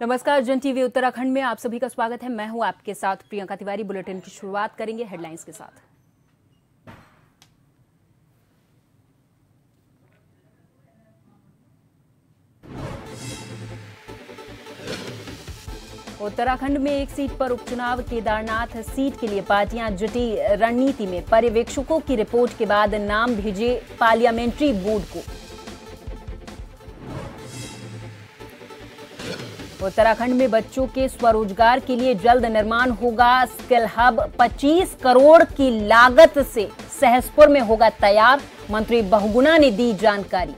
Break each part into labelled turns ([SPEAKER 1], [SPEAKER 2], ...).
[SPEAKER 1] नमस्कार, जन टीवी उत्तराखंड में आप सभी का स्वागत है। मैं हूं आपके साथ प्रियंका तिवारी। बुलेटिन की शुरुआत करेंगे हेडलाइंस के साथ। उत्तराखंड में एक सीट पर उपचुनाव, केदारनाथ सीट के लिए पार्टियां जुटी रणनीति में। पर्यवेक्षकों की रिपोर्ट के बाद नाम भेजे पार्लियामेंट्री बोर्ड को। उत्तराखंड में बच्चों के स्वरोजगार के लिए जल्द निर्माण होगा स्किल हब। 25 करोड़ की लागत से सहसपुर में होगा तैयार। मंत्री बहुगुणा ने दी जानकारी।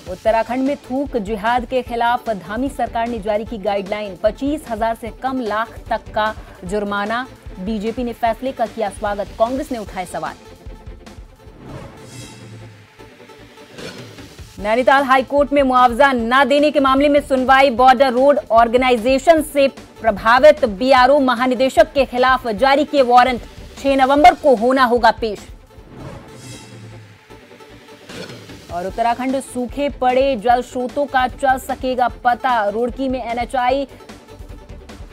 [SPEAKER 1] उत्तराखंड में थूक जिहाद के खिलाफ धामी सरकार ने जारी की गाइडलाइन। 25,000 से कम लाख तक का जुर्माना। बीजेपी ने फैसले का किया स्वागत, कांग्रेस ने उठाए सवाल। नैनीताल हाईकोर्ट में मुआवजा न देने के मामले में सुनवाई। बॉर्डर रोड ऑर्गेनाइजेशन से प्रभावित बीआरओ महानिदेशक के खिलाफ जारी किए वारंट। 6 नवंबर को होना होगा पेश। और उत्तराखंड सूखे पड़े जल स्रोतों का चल सकेगा पता। रुड़की में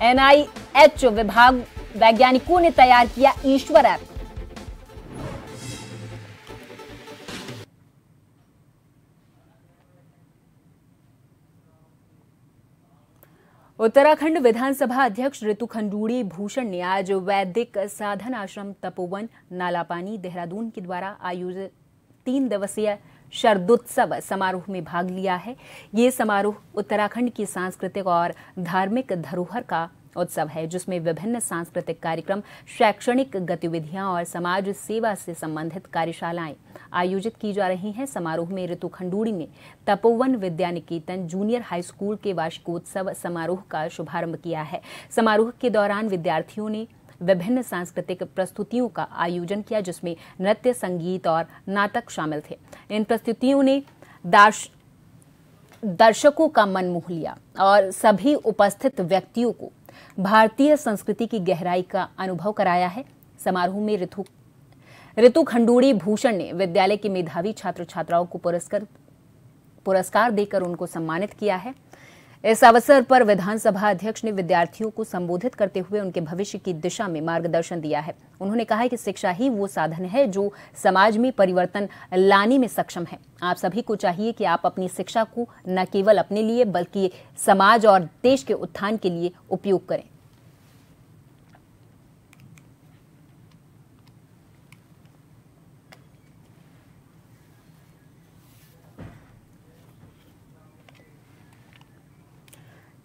[SPEAKER 1] एनआईएच विभाग वैज्ञानिकों ने तैयार किया ईश्वर ऐप। उत्तराखंड विधानसभा अध्यक्ष ऋतु खंडूड़ी भूषण ने आज वैदिक साधन आश्रम तपोवन नालापानी देहरादून के द्वारा आयोजित 3 दिवसीय शरदोत्सव समारोह में भाग लिया है। ये समारोह उत्तराखंड की सांस्कृतिक और धार्मिक धरोहर का उत्सव है, जिसमें विभिन्न सांस्कृतिक कार्यक्रम, शैक्षणिक गतिविधियां और समाज सेवा से संबंधित कार्यशालाएं आयोजित की जा रही हैं। समारोह में ऋतु खंडूड़ी ने Tapovan Vidya Niketan junior high school के वार्षिकोत्सव समारोह का शुभारंभ किया है। समारोह के दौरान विद्यार्थियों ने विभिन्न सांस्कृतिक प्रस्तुतियों का आयोजन किया, जिसमें नृत्य, संगीत और नाटक शामिल थे। इन प्रस्तुतियों ने दर्शकों का मन मोह लिया और सभी उपस्थित व्यक्तियों को भारतीय संस्कृति की गहराई का अनुभव कराया है। समारोह में ऋतु खंडूड़ी भूषण ने विद्यालय के मेधावी छात्र छात्राओं को पुरस्कार देकर उनको सम्मानित किया है। इस अवसर पर विधानसभा अध्यक्ष ने विद्यार्थियों को संबोधित करते हुए उनके भविष्य की दिशा में मार्गदर्शन दिया है। उन्होंने कहा है कि शिक्षा ही वो साधन है जो समाज में परिवर्तन लाने में सक्षम है। आप सभी को चाहिए कि आप अपनी शिक्षा को न केवल अपने लिए बल्कि समाज और देश के उत्थान के लिए उपयोग करें।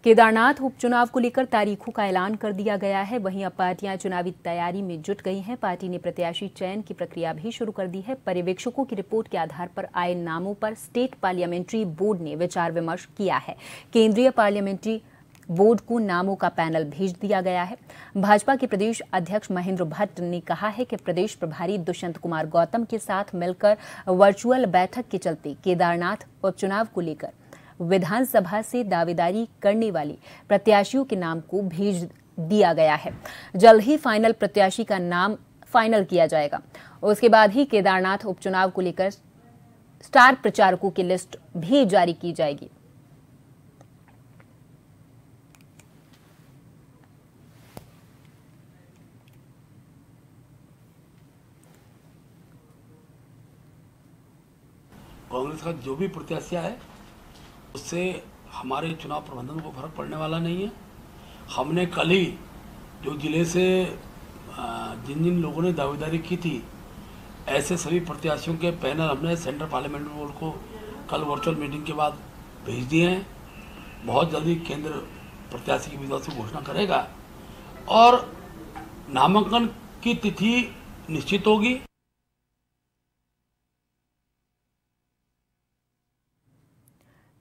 [SPEAKER 1] केदारनाथ उपचुनाव को लेकर तारीखों का ऐलान कर दिया गया है। वहीं अब पार्टियां चुनावी तैयारी में जुट गई हैं। पार्टी ने प्रत्याशी चयन की प्रक्रिया भी शुरू कर दी है। पर्यवेक्षकों की रिपोर्ट के आधार पर आए नामों पर स्टेट पार्लियामेंट्री बोर्ड ने विचार विमर्श किया है। केंद्रीय पार्लियामेंट्री बोर्ड को नामों का पैनल भेज दिया गया है। भाजपा के प्रदेश अध्यक्ष महेंद्र भट्ट ने कहा है कि प्रदेश प्रभारी दुष्यंत कुमार गौतम के साथ मिलकर वर्चुअल बैठक के चलते केदारनाथ उपचुनाव को लेकर विधानसभा से दावेदारी करने वाले प्रत्याशियों के नाम को भेज दिया गया है। जल्द ही फाइनल प्रत्याशी का नाम फाइनल किया जाएगा। उसके बाद ही केदारनाथ उपचुनाव को लेकर स्टार प्रचारकों की लिस्ट भी जारी की जाएगी।
[SPEAKER 2] कांग्रेस का जो भी प्रत्याशी है उससे हमारे चुनाव प्रबंधन को फर्क पड़ने वाला नहीं है। हमने कल ही जो जिले से जिन जिन लोगों ने दावेदारी की थी ऐसे सभी प्रत्याशियों के पैनल हमने सेंट्रल पार्लियामेंट्री बोर्ड को कल वर्चुअल मीटिंग के बाद भेज दिए हैं। बहुत जल्दी केंद्र प्रत्याशी की विधिवत से घोषणा करेगा और नामांकन की तिथि निश्चित होगी।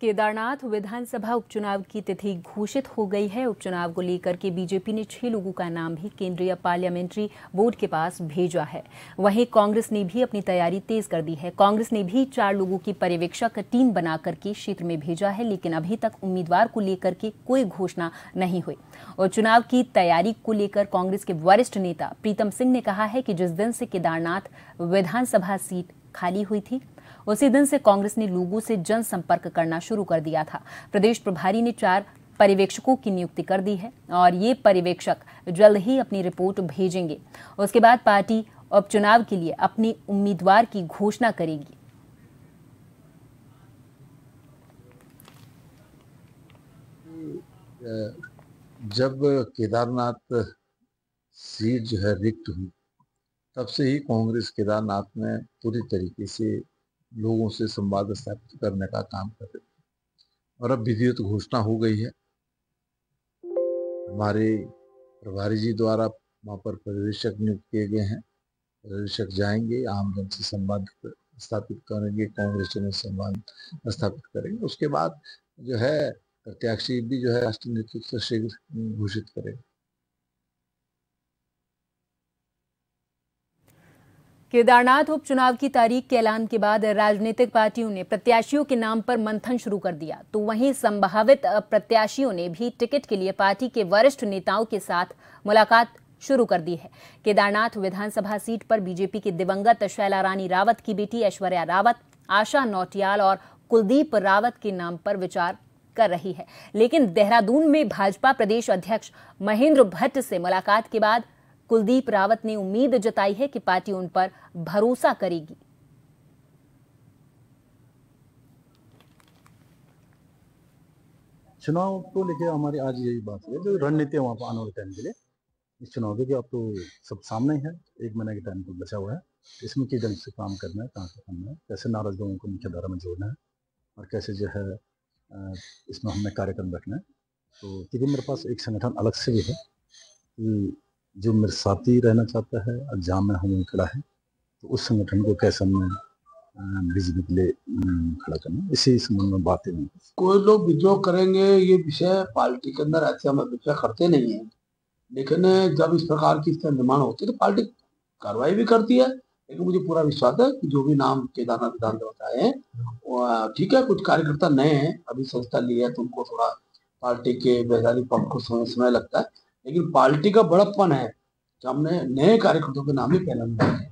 [SPEAKER 1] केदारनाथ विधानसभा उपचुनाव की तिथि घोषित हो गई है। उपचुनाव को लेकर के बीजेपी ने 6 लोगों का नाम भी केंद्रीय पार्लियामेंट्री बोर्ड के पास भेजा है। वहीं कांग्रेस ने भी अपनी तैयारी तेज कर दी है। कांग्रेस ने भी 4 लोगों की पर्यवेक्षक टीम बनाकर के क्षेत्र में भेजा है, लेकिन अभी तक उम्मीदवार को लेकर के कोई घोषणा नहीं हुई। और चुनाव की तैयारी को लेकर कांग्रेस के वरिष्ठ नेता प्रीतम सिंह ने कहा है कि जिस दिन से केदारनाथ विधानसभा सीट खाली हुई थी, उसी दिन से कांग्रेस ने लोगों से जनसंपर्क करना शुरू कर दिया था। प्रदेश प्रभारी ने 4 पर्यवेक्षकों की नियुक्ति कर दी है और ये पर्यवेक्षक जल्द ही अपनी रिपोर्ट भेजेंगे। उसके बाद पार्टी उपचुनाव के लिए अपने उम्मीदवार की घोषणा करेगी।
[SPEAKER 3] जब केदारनाथ सीट जो है रिक्त हुई, तब से ही कांग्रेस केदारनाथ में पूरी तरीके से लोगों से संवाद स्थापित करने का काम कर रही है और अब विधिवत घोषणा हो गई है। हमारे प्रभारी जी द्वारा वहाँ पर पर्यवेक्षक नियुक्त किए गए हैं। पर्यवेक्षक जाएंगे, आमजन से संवाद स्थापित करेंगे, कांग्रेसियों से संवाद स्थापित करेंगे। उसके बाद जो है प्रत्याशी भी जो है राष्ट्रीय नेतृत्व से शीघ्र घोषित करेंगे।
[SPEAKER 1] केदारनाथ उपचुनाव की तारीख के ऐलान के बाद राजनीतिक पार्टियों ने प्रत्याशियों के नाम पर मंथन शुरू कर दिया, तो वहीं संभावित प्रत्याशियों ने भी टिकट के लिए पार्टी के वरिष्ठ नेताओं के साथ मुलाकात शुरू कर दी है। केदारनाथ विधानसभा सीट पर बीजेपी की दिवंगत शैला रानी रावत की बेटी ऐश्वर्या रावत, आशा नौटियाल और कुलदीप रावत के नाम पर विचार कर रही है। लेकिन देहरादून में भाजपा प्रदेश अध्यक्ष महेंद्र भट्ट से मुलाकात के बाद कुलदीप रावत ने उम्मीद जताई है कि पार्टी उन पर भरोसा करेगी।
[SPEAKER 4] चुनाव को लेकर हमारी आज यही बात है, जो रणनीति है वहाँ पर आने वाले टाइम के लिए इस चुनाव के, अब तो सब सामने ही है। 1 महीने के टाइम को बचा हुआ है। इसमें किस ढंग से काम करना है, कहाँ से करना है, कैसे नाराज लोगों को मुख्य धारा में जोड़ना है और कैसे जो है इसमें हमने कार्यक्रम रखना है। तो क्योंकि मेरे पास एक संगठन अलग से भी है कि जो मेरे साथी रहना चाहता है और जहाँ में हूँ खड़ा है, तो उस संगठन को कैसे हमने बीजेपी के लिए खड़ा करना, इसी संबंध में बातें नहीं।
[SPEAKER 2] कोई लोग विद्रोह करेंगे, ये विषय पार्टी के अंदर ऐसे हम विषय करते नहीं है, लेकिन जब इस प्रकार की स्थिति निर्माण होती है तो पार्टी कार्रवाई भी करती है। लेकिन मुझे पूरा विश्वास है कि जो भी नाम केदारनाथ विधानसभा आए हैं, ठीक है, कुछ कार्यकर्ता नए हैं, अभी संस्था ली है तो उनको थोड़ा पार्टी के वैधानिक पक्ष को समय लगता है, लेकिन पार्टी का बड़प्पन है कि हमने नए कार्यकर्ताओं के नाम ही पहले बनाए।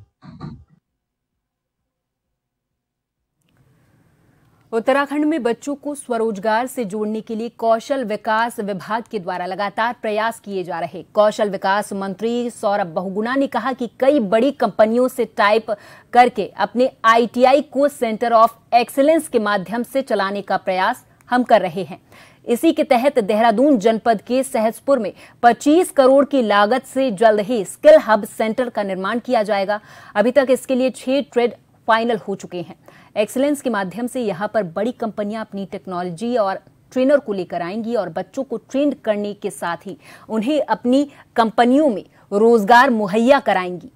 [SPEAKER 1] उत्तराखंड में बच्चों को स्वरोजगार से जोड़ने के लिए कौशल विकास विभाग के द्वारा लगातार प्रयास किए जा रहे। कौशल विकास मंत्री सौरभ बहुगुणा ने कहा कि कई बड़ी कंपनियों से टाइप करके अपने ITI को सेंटर ऑफ एक्सीलेंस के माध्यम से चलाने का प्रयास हम कर रहे हैं। इसी के तहत देहरादून जनपद के सहसपुर में 25 करोड़ की लागत से जल्द ही स्किल हब सेंटर का निर्माण किया जाएगा। अभी तक इसके लिए 6 ट्रेड फाइनल हो चुके हैं। एक्सीलेंस के माध्यम से यहां पर बड़ी कंपनियां अपनी टेक्नोलॉजी और ट्रेनर को लेकर आएंगी और बच्चों को ट्रेन करने के साथ ही उन्हें अपनी कंपनियों में रोजगार मुहैया कराएंगी।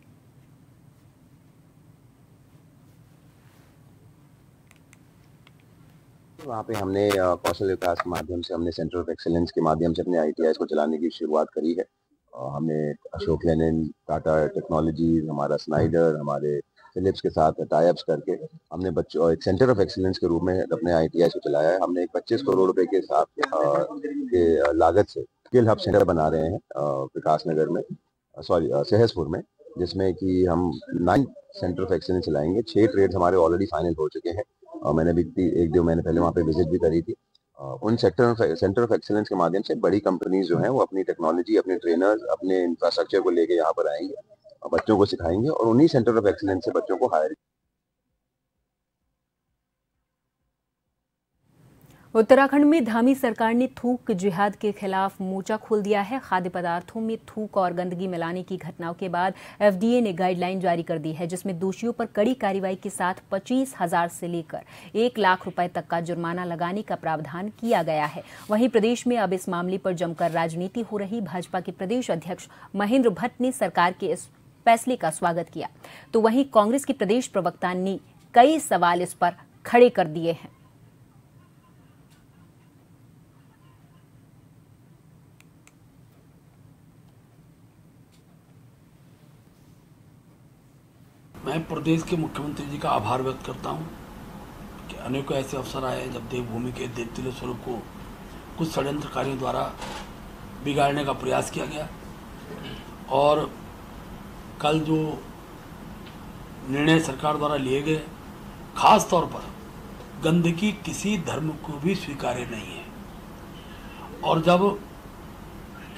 [SPEAKER 5] वहाँ पे हमने कौशल विकास के माध्यम से हमने सेंटर ऑफ एक्सीलेंस के माध्यम से अपने ITI को चलाने की शुरुआत करी है। हमने अशोक लेनिन, टाटा टेक्नोलॉजीज, हमारा स्नाइडर, हमारे फिलिप्स के साथ टाइप्स करके हमने बच्चों एक सेंटर ऑफ एक्सीलेंस के रूप में अपने ITI को चलाया है। हमने एक 25 करोड़ रुपए के साथ के लागत से स्किल हब सेंटर बना रहे हैं विकास नगर में, सहसपुर में, जिसमें कि हम 9 सेंटर ऑफ एक्सीलेंस चलाएंगे। 6 ट्रेड्स हमारे ऑलरेडी फाइनल हो चुके हैं। मैंने भी 1-2 महीने पहले वहाँ पे विजिट भी करी थी। उन सेंटर ऑफ एक्सीलेंस के माध्यम से बड़ी कंपनीज जो हैं वो अपनी टेक्नोलॉजी, अपने ट्रेनर्स, अपने इंफ्रास्ट्रक्चर को लेके यहाँ पर आएंगे, बच्चों को सिखाएंगे और उन्हीं सेंटर ऑफ एक्सीलेंस से बच्चों को हायर।
[SPEAKER 1] उत्तराखंड में धामी सरकार ने थूक जिहाद के खिलाफ मोर्चा खोल दिया है। खाद्य पदार्थों में थूक और गंदगी मिलाने की घटनाओं के बाद FDA ने गाइडलाइन जारी कर दी है, जिसमें दोषियों पर कड़ी कार्रवाई के साथ 25,000 से लेकर 1 लाख रुपए तक का जुर्माना लगाने का प्रावधान किया गया है। वहीं प्रदेश में अब इस मामले पर जमकर राजनीति हो रही। भाजपा के प्रदेश अध्यक्ष महेंद्र भट्ट ने सरकार के इस फैसले का स्वागत किया, तो वहीं कांग्रेस के प्रदेश प्रवक्ता ने कई सवाल इस पर खड़े कर दिए हैं।
[SPEAKER 2] मैं प्रदेश के मुख्यमंत्री जी का आभार व्यक्त करता हूँ कि अनेकों ऐसे अवसर आए हैं जब देवभूमि के देवतुल्य स्वरूप को कुछ षड्यंत्रकारियों द्वारा बिगाड़ने का प्रयास किया गया। और कल जो निर्णय सरकार द्वारा लिए गए, खास तौर पर गंदगी किसी धर्म को भी स्वीकार्य नहीं है। और जब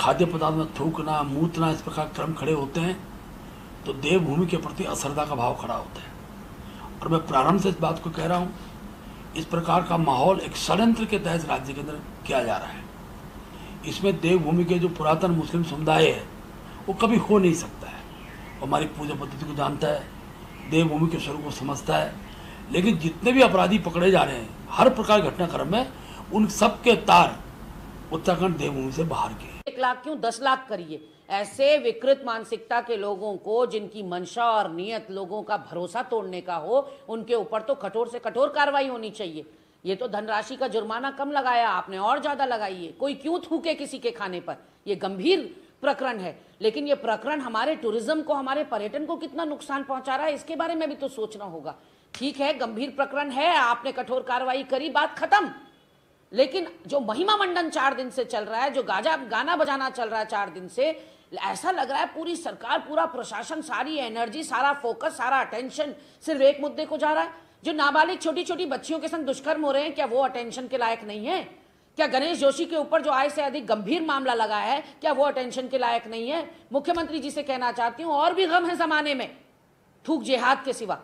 [SPEAKER 2] खाद्य पदार्थ में थूकना, मूतना, इस प्रकार क्रम खड़े होते हैं तो देवभूमि के प्रति अश्रद्धा का भाव खड़ा होता है। और मैं प्रारंभ से इस बात को कह रहा हूँ, इस प्रकार का माहौल एक षड्यंत्र के तहत राज्य के अंदर किया जा रहा है। इसमें देवभूमि के जो पुरातन मुस्लिम समुदाय है वो कभी हो नहीं सकता है। हमारी पूजा पद्धति को जानता है, देवभूमि के स्वरूप को समझता है। लेकिन जितने भी अपराधी पकड़े जा रहे हैं हर प्रकार घटनाक्रम में, उन सब के तार उत्तराखंड देवभूमि से बाहर के।
[SPEAKER 6] 1 लाख क्यों 10 लाख करिए। ऐसे विकृत मानसिकता के लोगों को, जिनकी मंशा और नियत लोगों का भरोसा तोड़ने का हो, उनके ऊपर तो कठोर से कठोर कार्रवाई होनी चाहिए। ये तो धनराशि का जुर्माना कम लगाया आपने, और ज्यादा लगाइए। कोई क्यों थूके किसी के खाने पर, ये गंभीर प्रकरण है। लेकिन ये प्रकरण हमारे टूरिज्म को, हमारे पर्यटन को कितना नुकसान पहुंचा रहा है, इसके बारे में भी तो सोचना होगा। ठीक है, गंभीर प्रकरण है, आपने कठोर कार्रवाई करी, बात खत्म। लेकिन जो महिमा मंडन 4 दिन से चल रहा है, जो गाना बजाना चल रहा है 4 दिन से, ऐसा लग रहा है पूरी सरकार, पूरा प्रशासन, सारी एनर्जी, सारा फोकस, सारा अटेंशन सिर्फ एक मुद्दे को जा रहा है। जो नाबालिग छोटी छोटी बच्चियों के संग दुष्कर्म हो रहे हैं, क्या वो अटेंशन के लायक नहीं है? क्या गणेश जोशी के ऊपर जो आय से अधिक गंभीर मामला लगा है, क्या वो अटेंशन के लायक नहीं है? मुख्यमंत्री जी से कहना चाहती हूं, और भी गम है जमाने में थूक जिहाद के सिवा।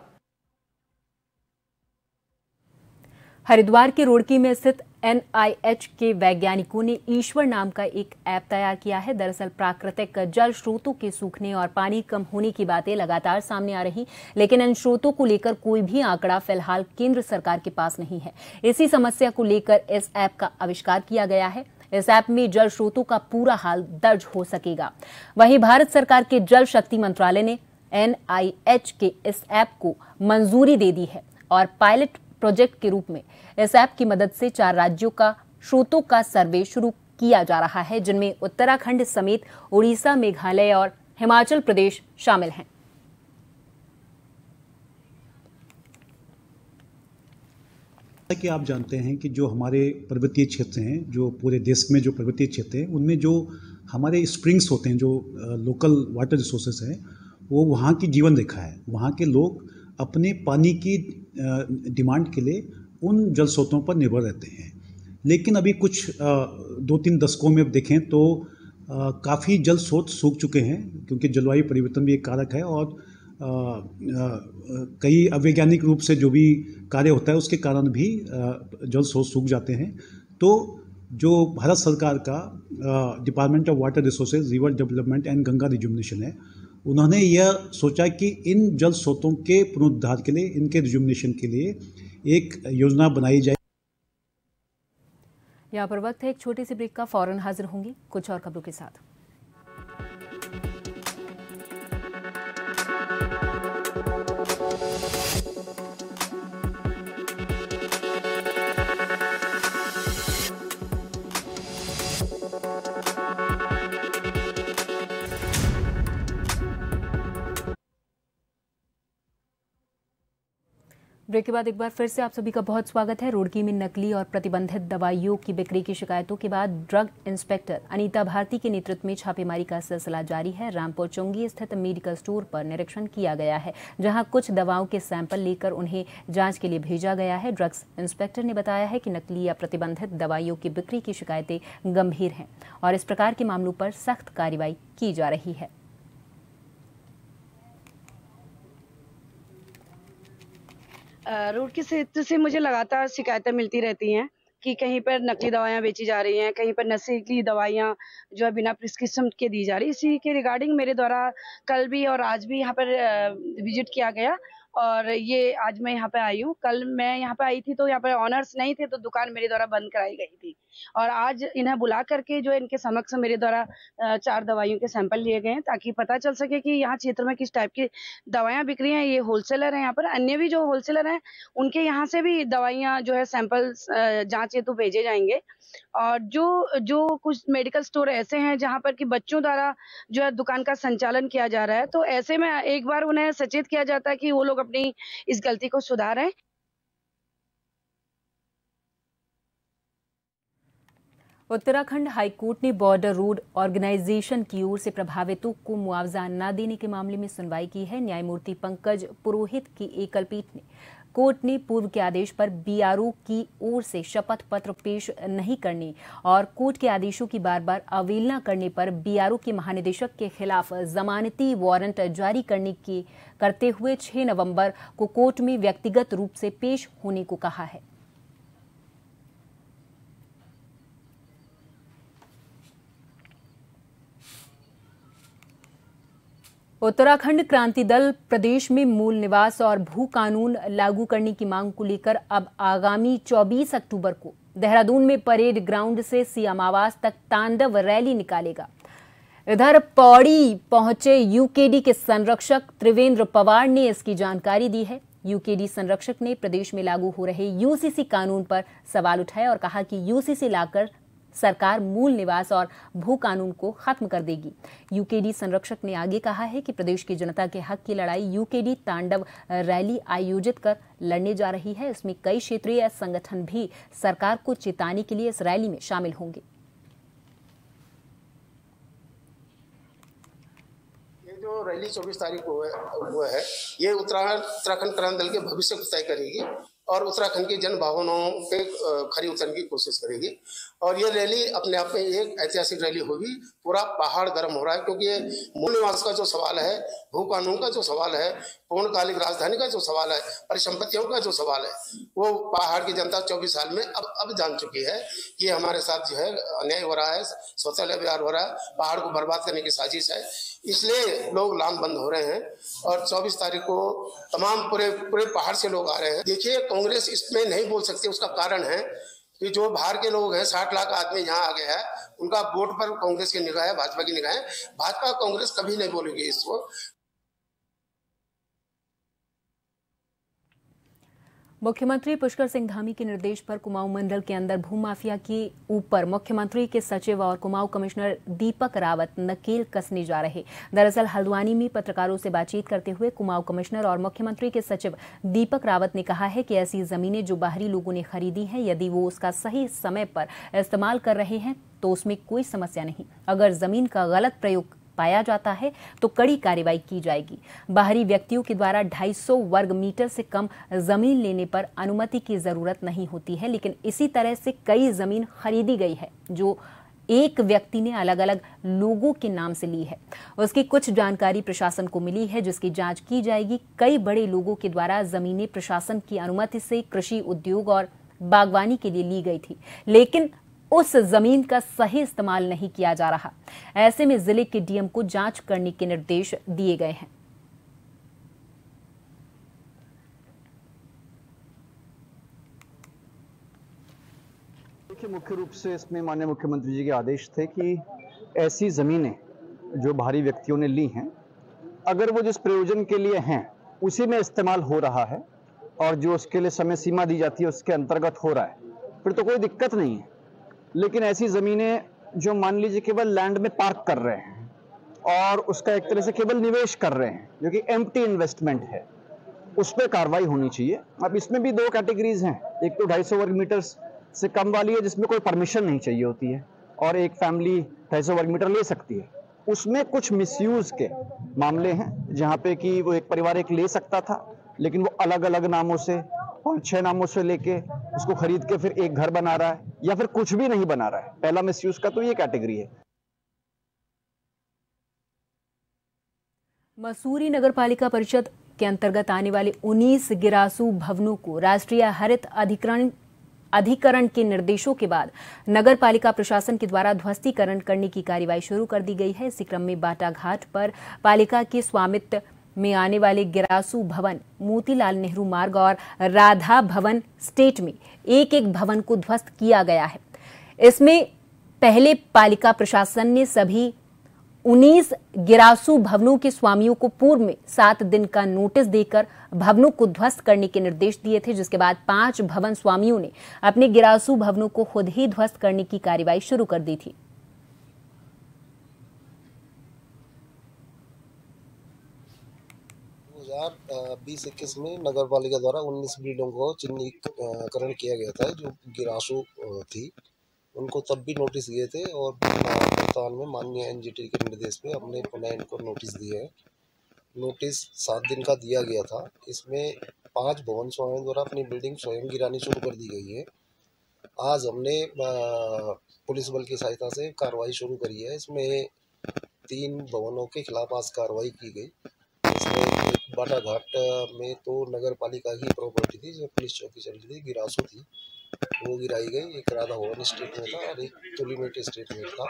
[SPEAKER 1] हरिद्वार के रुड़की में स्थित NIH के वैज्ञानिकों ने ईश्वर नाम का एक ऐप तैयार किया है। दरअसल प्राकृतिक जल स्रोतों के सूखने और पानी कम होने की बातें लगातार सामने आ रही, लेकिन इन स्रोतों को लेकर कोई भी आंकड़ा फिलहाल केंद्र सरकार के पास नहीं है। इसी समस्या को लेकर इस ऐप का आविष्कार किया गया है। इस ऐप में जल स्रोतों का पूरा हाल दर्ज हो सकेगा। वहीं भारत सरकार के जल शक्ति मंत्रालय ने NIH के इस ऐप को मंजूरी दे दी है और पायलट प्रोजेक्ट के रूप में इस ऐप की मदद से 4 राज्यों का स्रोतों का सर्वे शुरू किया जा रहा है, जिनमें उत्तराखंड समेत उड़ीसा, मेघालय और हिमाचल प्रदेश शामिल हैं।
[SPEAKER 7] कि आप जानते हैं कि जो हमारे पर्वतीय क्षेत्र हैं, जो पूरे देश में जो पर्वतीय क्षेत्र हैं, उनमें जो हमारे स्प्रिंग्स होते हैं, जो लोकल वाटर रिसोर्सेज हैं, वो वहाँ की जीवन रेखा है। वहाँ के लोग अपने पानी की डिमांड के लिए उन जल स्रोतों पर निर्भर रहते हैं। लेकिन अभी कुछ 2-3 दशकों में अब देखें तो काफ़ी जल स्रोत सूख चुके हैं, क्योंकि जलवायु परिवर्तन भी एक कारक है और कई अवैज्ञानिक रूप से जो भी कार्य होता है उसके कारण भी जल स्रोत सूख जाते हैं। तो जो भारत सरकार का department of water resources, river development and Ganga rejuvenation है, उन्होंने यह सोचा कि इन जल स्रोतों के पुनरुद्धार के लिए, इनके रिजुवनेशन के लिए एक योजना बनाई जाए।
[SPEAKER 1] यहाँ पर वक्त है एक छोटी सी ब्रेक का, फौरन हाजिर होंगी कुछ और खबरों के साथ। ब्रेक के बाद एक बार फिर से आप सभी का बहुत स्वागत है। रुड़की में नकली और प्रतिबंधित दवाइयों की बिक्री की शिकायतों के बाद ड्रग इंस्पेक्टर अनीता भारती के नेतृत्व में छापेमारी का सिलसिला जारी है। रामपुर चुंगी स्थित मेडिकल स्टोर पर निरीक्षण किया गया है, जहां कुछ दवाओं के सैंपल लेकर उन्हें जांच के लिए भेजा गया है। ड्रग्स इंस्पेक्टर ने बताया है कि नकली या प्रतिबंधित दवाइयों की बिक्री की शिकायतें गंभीर हैं और इस प्रकार के मामलों पर सख्त कार्रवाई की जा रही है।
[SPEAKER 8] रुड़की क्षेत्र से मुझे लगातार शिकायतें मिलती रहती हैं कि कहीं पर नकली दवाइयाँ बेची जा रही हैं, कहीं पर नशीली दवाइयाँ जो है बिना प्रिस्क्रिप्शन के दी जा रही। इसी के रिगार्डिंग मेरे द्वारा कल भी और आज भी यहाँ पर विजिट किया गया और ये आज मैं यहाँ पे आई हूँ। कल मैं यहाँ पे आई थी तो यहाँ पे ऑनर्स नहीं थे तो दुकान मेरे द्वारा बंद कराई गई थी, और आज इन्हें बुला करके जो इनके समक्ष मेरे द्वारा 4 दवाइयों के सैंपल लिए गए हैं ताकि पता चल सके कि यहाँ क्षेत्र में किस टाइप की दवाइयाँ बिक रही हैं। ये होलसेलर है, यहाँ पर अन्य भी जो होलसेलर हैं उनके यहाँ से भी दवाइयाँ जो है सैंपल जांच हेतु भेजे जाएंगे। और जो कुछ मेडिकल स्टोर ऐसे हैं जहाँ पर कि बच्चों द्वारा जो है दुकान का संचालन किया जा रहा है, तो ऐसे में एक बार उन्हें सचेत किया जाता है कि वो लोग अपनी इस गलती को सुधारें।
[SPEAKER 1] उत्तराखंड हाईकोर्ट ने बॉर्डर रोड ऑर्गेनाइजेशन की ओर से प्रभावितों को मुआवजा न देने के मामले में सुनवाई की है। न्यायमूर्ति पंकज पुरोहित की एकल पीठ ने कोर्ट ने पूर्व के आदेश पर बीआरओ की ओर से शपथ पत्र पेश नहीं करने और कोर्ट के आदेशों की बार बार अवहेलना करने पर बीआरओ के महानिदेशक के खिलाफ जमानती वारंट जारी करते हुए 6 नवंबर को कोर्ट में व्यक्तिगत रूप से पेश होने को कहा है। उत्तराखंड क्रांति दल प्रदेश में मूल निवास और भू कानून लागू करने की मांग को लेकर अब आगामी 24 अक्टूबर को देहरादून में परेड ग्राउंड से सीएम आवास तक तांडव रैली निकालेगा। इधर पौड़ी पहुंचे यूकेडी के संरक्षक त्रिवेंद्र पवार ने इसकी जानकारी दी है। यूकेडी संरक्षक ने प्रदेश में लागू हो रहे यूसीसी कानून पर सवाल उठाया और कहा कि यूसीसी लाकर सरकार मूल निवास और भू कानून को खत्म कर देगी। यूकेडी संरक्षक ने आगे कहा है कि प्रदेश की जनता के हक की लड़ाई यूकेडी तांडव रैली आयोजित कर लड़ने जा रही है। इसमें कई क्षेत्रीय संगठन भी सरकार को चेताने के लिए इस रैली में शामिल होंगे।
[SPEAKER 9] ये जो रैली 24 तारीख को हुआ है, ये उत्तराखंड क्रांति दल के भविष्य को तय करेगी और उत्तराखंड की जन भावनाओं पे खरी उतरने की कोशिश करेगी। और ये रैली अपने आप में एक ऐतिहासिक रैली होगी। पूरा पहाड़ गर्म हो रहा है क्योंकि ये मूल निवास का जो सवाल है, भू कानून का जो सवाल है, पूर्णकालिक राजधानी का जो सवाल है, परिसंपत्तियों का जो सवाल है, वो पहाड़ की जनता 24 साल में अब जान चुकी है कि हमारे साथ जो है अन्याय हो रहा है, शौचालय विहार हो रहा है, पहाड़ को बर्बाद करने की साजिश है। इसलिए लोग लामबंद हो रहे हैं और 24 तारीख को तमाम पूरे पहाड़ से लोग आ रहे हैं। देखिए, कांग्रेस इसमें नहीं बोल सकती। उसका कारण है कि जो बाहर के लोग हैं, 60 लाख आदमी यहाँ आ गया है, उनका वोट पर कांग्रेस की निगाह है, भाजपा की निगाह है। भाजपा कांग्रेस कभी नहीं बोलेगी इसको।
[SPEAKER 1] मुख्यमंत्री पुष्कर सिंह धामी के निर्देश पर कुमाऊं मंडल के अंदर भूमाफिया के ऊपर मुख्यमंत्री के सचिव और कुमाऊं कमिश्नर दीपक रावत नकेल कसने जा रहे। दरअसल हल्द्वानी में पत्रकारों से बातचीत करते हुए कुमाऊं कमिश्नर और मुख्यमंत्री के सचिव दीपक रावत ने कहा है कि ऐसी जमीनें जो बाहरी लोगों ने खरीदी हैं, यदि वो उसका सही समय पर इस्तेमाल कर रहे हैं तो उसमें कोई समस्या नहीं। अगर जमीन का गलत प्रयोग पाया जाता है तो कड़ी कार्रवाई की जाएगी। बाहरी व्यक्तियों के द्वारा 250 वर्ग मीटर से कम जमीन लेने पर अनुमति की जरूरत नहीं होती है, लेकिन इसी तरह से कई जमीन खरीदी गई है जो एक व्यक्ति ने अलग अलग लोगों के नाम से ली है। उसकी कुछ जानकारी प्रशासन को मिली है जिसकी जांच की जाएगी। कई बड़े लोगों के द्वारा जमीनें प्रशासन की अनुमति से कृषि उद्योग और बागवानी के लिए ली गई थी, लेकिन उस जमीन का सही इस्तेमाल नहीं किया जा रहा। ऐसे में जिले के डीएम को जांच करने के निर्देश दिए गए हैं।
[SPEAKER 10] देखिए, मुख्य रूप से इसमें माननीय मुख्यमंत्री जी के आदेश थे कि ऐसी जमीनें जो बाहरी व्यक्तियों ने ली हैं, अगर वो जिस प्रयोजन के लिए हैं उसी में इस्तेमाल हो रहा है और जो उसके लिए समय सीमा दी जाती है उसके अंतर्गत हो रहा है, फिर तो कोई दिक्कत नहीं है। लेकिन ऐसी ज़मीनें जो मान लीजिए केवल लैंड में पार्क कर रहे हैं और उसका एक तरह से केवल निवेश कर रहे हैं, जो कि एम्प्टी इन्वेस्टमेंट है, उस पर कार्रवाई होनी चाहिए। अब इसमें भी 2 कैटेगरीज हैं। एक तो 250 वर्ग मीटर से कम वाली है जिसमें कोई परमिशन नहीं चाहिए होती है, और एक फैमिली 250 वर्ग मीटर ले सकती है। उसमें कुछ मिसयूज के मामले हैं जहाँ पे कि वो एक परिवार एक ले सकता था, लेकिन वो अलग अलग नामों से 5-6 नामों से लेके उसको खरीद के फिर एक घर बना रहा है या फिर कुछ भी नहीं बना रहा है। पहला मिसयूज का तो ये कैटेगरी है।
[SPEAKER 1] मसूरी नगर पालिका परिषद के अंतर्गत आने वाले 19 गिरासू भवनों को राष्ट्रीय हरित अधिकरण के निर्देशों के बाद नगर पालिका प्रशासन के द्वारा ध्वस्तीकरण करने की कार्रवाई शुरू कर दी गई है। इसी क्रम में बाटा घाट पर पालिका के स्वामित्व में आने वाले गिरासू भवन, मोतीलाल नेहरू मार्ग और राधा भवन स्टेट में एक एक भवन को ध्वस्त किया गया है। इसमें पहले पालिका प्रशासन ने सभी 19 गिरासू भवनों के स्वामियों को पूर्व में 7 दिन का नोटिस देकर भवनों को ध्वस्त करने के निर्देश दिए थे, जिसके बाद 5 भवन स्वामियों ने अपने गिरासू भवनों को खुद ही ध्वस्त करने की कार्रवाई शुरू कर दी थी।
[SPEAKER 11] 2020-21 में नगर पालिका द्वारा 19 बिल्डिंगों को चिन्हीकरण किया गया था जो गिरासू थी। उनको तब भी नोटिस दिए थे और वर्तमान में माननीय एनजीटी के निर्देश पे हमने पुनः इनको नोटिस दिए हैं। नोटिस 7 दिन का दिया गया था। इसमें 5 भवन स्वामियों द्वारा अपनी बिल्डिंग स्वयं गिरानी शुरू कर दी गई है। आज हमने पुलिस बल की सहायता से कार्रवाई शुरू करी है। इसमें 3 भवनों के खिलाफ आज कार्रवाई की गई। इसमें एक बाटा घाट में तो नगर पालिका की प्रॉपर्टी थी जो पुलिस चौकी चल रही थी, गिरासू थी, वो गिराई गई। एक राधा भवन स्टेट में था और एक तुलीमेट स्टेट में था।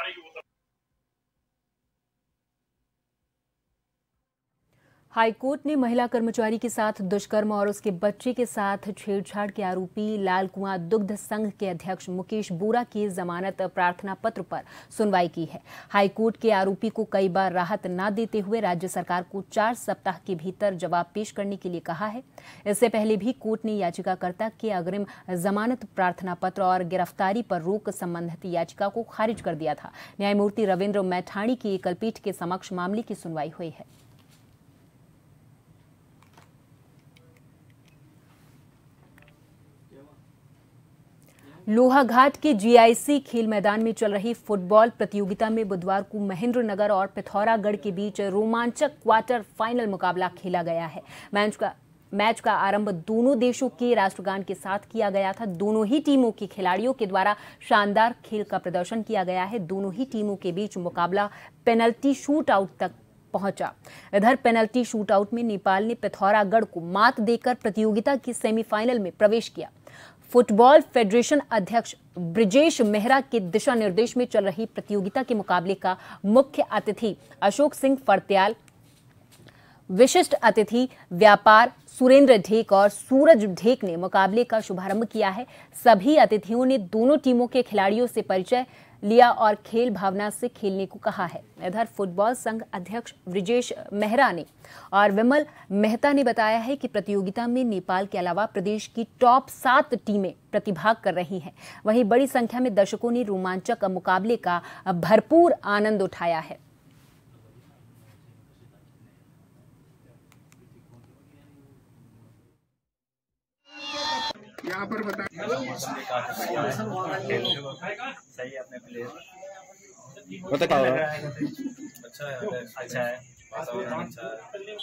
[SPEAKER 1] हाईकोर्ट ने महिला कर्मचारी के साथ दुष्कर्म और उसके बच्चे के साथ छेड़छाड़ के आरोपी लाल कुआं दुग्ध संघ के अध्यक्ष मुकेश बोरा के जमानत प्रार्थना पत्र पर सुनवाई की है। हाईकोर्ट के आरोपी को कई बार राहत न देते हुए राज्य सरकार को 4 सप्ताह के भीतर जवाब पेश करने के लिए कहा है। इससे पहले भी कोर्ट ने याचिकाकर्ता के अग्रिम जमानत प्रार्थना पत्र और गिरफ्तारी पर रोक संबंधित याचिका को खारिज कर दिया था। न्यायमूर्ति रविंद्र मैठाणी की एकलपीठ के समक्ष मामले की सुनवाई हुई है। लोहाघाट के जीआईसी खेल मैदान में चल रही फुटबॉल प्रतियोगिता में बुधवार को महेंद्रनगर और पिथौरागढ़ के बीच रोमांचक क्वार्टर फाइनल मुकाबला खेला गया है। मैच का आरंभ दोनों देशों के राष्ट्रगान के साथ किया गया था। दोनों ही टीमों के खिलाड़ियों के द्वारा शानदार खेल का प्रदर्शन किया गया है। दोनों ही टीमों के बीच मुकाबला पेनल्टी शूट आउट तक पहुंचा। इधर पेनल्टी शूट आउट में नेपाल ने पिथौरागढ़ को मात देकर प्रतियोगिता की सेमीफाइनल में प्रवेश किया। फुटबॉल फेडरेशन अध्यक्ष ब्रिजेश मेहरा के दिशा निर्देश में चल रही प्रतियोगिता के मुकाबले का मुख्य अतिथि अशोक सिंह फर्त्याल, विशिष्ट अतिथि व्यापार सुरेंद्र ढेक और सूरज ढेक ने मुकाबले का शुभारंभ किया है। सभी अतिथियों ने दोनों टीमों के खिलाड़ियों से परिचय लिया और खेल भावना से खेलने को कहा है। इधर फुटबॉल संघ अध्यक्ष ब्रिजेश मेहरा ने और विमल मेहता ने बताया है कि प्रतियोगिता में नेपाल के अलावा प्रदेश की टॉप 7 टीमें प्रतिभाग कर रही हैं। वहीं बड़ी संख्या में दर्शकों ने रोमांचक मुकाबले का भरपूर आनंद उठाया है।
[SPEAKER 12] यहाँ पर बताइए
[SPEAKER 13] सही है अपने प्लेयर
[SPEAKER 12] बता क्या हो रहा है?
[SPEAKER 13] अच्छा है वातावरण अच्छा है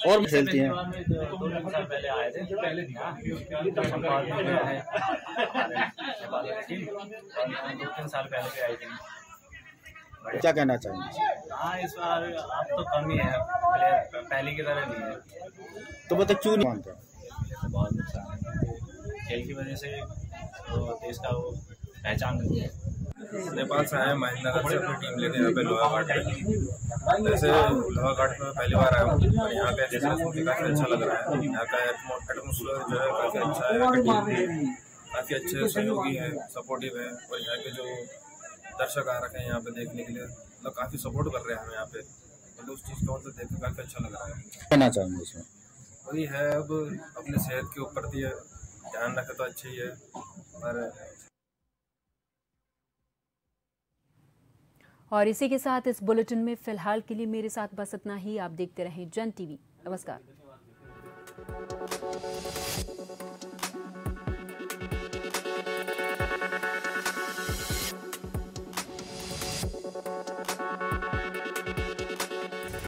[SPEAKER 12] और खेलती हैं
[SPEAKER 13] 2-3 साल पहले आए थे पहले 2-3 साल पहले भी आई थी।
[SPEAKER 12] क्या कहना चाहेंगे?
[SPEAKER 13] हाँ इस बार अब तो कम ही है प्लेयर, पहले की तरह नहीं है।
[SPEAKER 12] तो बता क्यों नहीं मानते?
[SPEAKER 13] बहुत नुकसान है खेल की वजह से, तो देश का वो पहचान नहीं है।
[SPEAKER 14] नेपाल से आए महेंद्रनगर से अपनी टीम लेके यहाँ पे लोहाघाट पे। जैसे लोहाघाट में पहली बार आया हूँ और यहाँ पे जैसे काफ़ी अच्छा लग रहा है। यहाँ का एटमोसफियर जो है काफ़ी अच्छा है, काफ़ी अच्छे सहयोगी हैं, सपोर्टिव है और यहाँ के जो दर्शक आ रखे हैं यहाँ पे देखने के लिए, मतलब काफ़ी सपोर्ट कर रहे हैं हमें यहाँ पे, मतलब उस चीज़ को मतलब देख कर काफ़ी अच्छा लग रहा है।
[SPEAKER 12] कहना चाहेंगे इसमें?
[SPEAKER 14] वही है, अब अपने सेहत के ऊपर दिए ध्यान रखे तो अच्छा ही है।
[SPEAKER 1] और इसी के साथ इस बुलेटिन में फिलहाल के लिए मेरे साथ बस इतना ही। आप देखते रहें जन टीवी। नमस्कार।